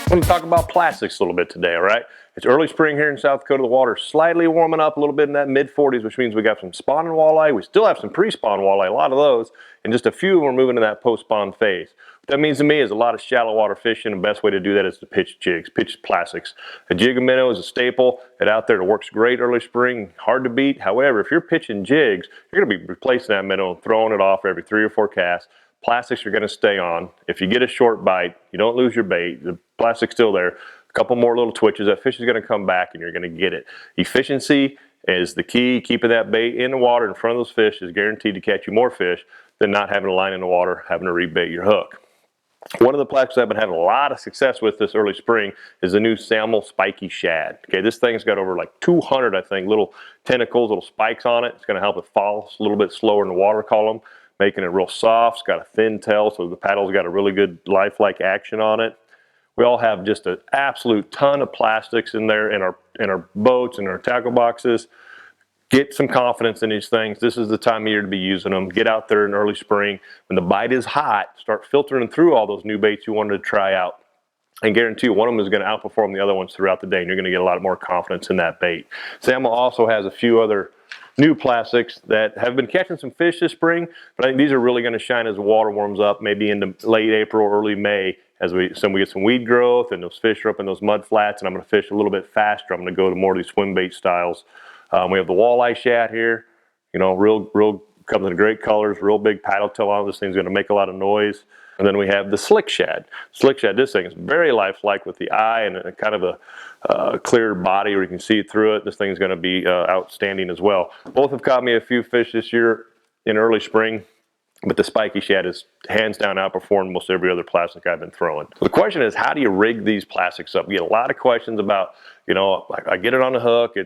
I'm going to talk about plastics a little bit today, all right? It's early spring here in South Dakota. The water's slightly warming up a little bit in that mid-40s, which means we got some spawning walleye. We still have some pre-spawn walleye, a lot of those, and just a few we're moving to that post-spawn phase. What that means to me is a lot of shallow water fishing. The best way to do that is to pitch jigs, pitch plastics. A jig a minnow is a staple. It out there, it works great early spring, hard to beat. However, if you're pitching jigs, you're going to be replacing that minnow and throwing it off every 3 or 4 casts. Plastics are going to stay on. If you get a short bite, you don't lose your bait. The plastic's still there. A couple more little twitches, that fish is going to come back and you're going to get it. Efficiency is the key. Keeping that bait in the water in front of those fish is guaranteed to catch you more fish than not having a line in the water, having to rebait your hook. One of the plastics I've been having a lot of success with this early spring is the new Salmo Spikey Shad. Okay, this thing's got over like 200, I think, little tentacles, little spikes on it. It's going to help it fall a little bit slower in the water column, making it real soft. It's got a thin tail, so the paddle's got a really good lifelike action on it. We all have just an absolute ton of plastics in there in our boats and our tackle boxes. Get some confidence in these things. This is the time of year to be using them. Get out there in early spring. When the bite is hot, start filtering through all those new baits you wanted to try out. And guarantee you one of them is going to outperform the other ones throughout the day, and you're going to get a lot more confidence in that bait. Salmo also has a few other new plastics that have been catching some fish this spring, but I think these are really going to shine as the water warms up, maybe into late April, early May, as we get some weed growth and those fish are up in those mud flats, and I'm going to fish a little bit faster. I'm going to go to more of these swim bait styles. We have the Walleye Shad here, you know, real comes in great colors, real big paddle tail on. This thing's going to make a lot of noise. And then we have the Slick Shad. Slick Shad, this thing is very lifelike with the eye and a kind of a clear body where you can see through it. This thing's going to be outstanding as well. Both have caught me a few fish this year in early spring, but the Spiky Shad is hands down outperformed most every other plastic I've been throwing. So the question is, how do you rig these plastics up? We get a lot of questions about, you know, I get it on the hook,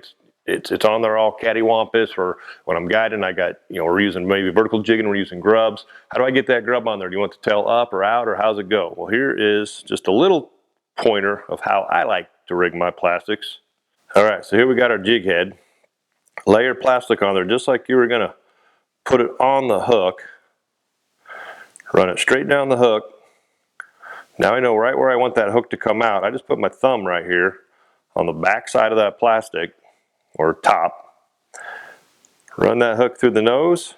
it's on there all cattywampus, or when I'm guiding, I got, you know, we're using maybe vertical jigging, we're using grubs. How do I get that grub on there? Do you want the tail up or out, or how's it go? Well, here is just a little pointer of how I like to rig my plastics. All right, so here we got our jig head. Layer plastic on there just like you were gonna put it on the hook. Run it straight down the hook. Now I know right where I want that hook to come out. I just put my thumb right here on the back side of that plastic, or top. Run that hook through the nose.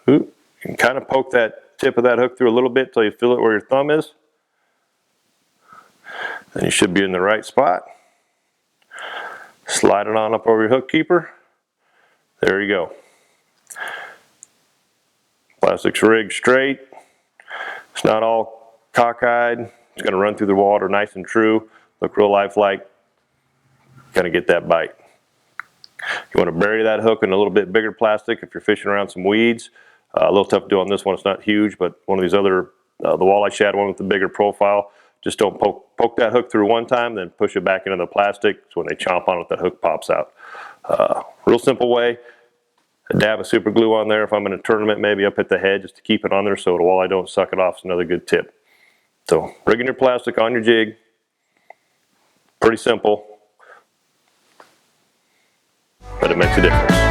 You can kind of poke that tip of that hook through a little bit till you feel it where your thumb is. Then you should be in the right spot. Slide it on up over your hook keeper. There you go. Plastic's rigged straight. It's not all cockeyed. It's going to run through the water nice and true. Look real lifelike. Going to get that bite. You want to bury that hook in a little bit bigger plastic if you're fishing around some weeds. A little tough to do on this one. It's not huge, but one of these other, the Walleye Shad one with the bigger profile, just don't poke that hook through one time, then push it back into the plastic. So when they chomp on it, that hook pops out. Real simple way. A dab of super glue on there if I'm in a tournament, maybe up at the head just to keep it on there so the walleye don't suck it off is another good tip. So rigging your plastic on your jig, pretty simple, but it makes a difference.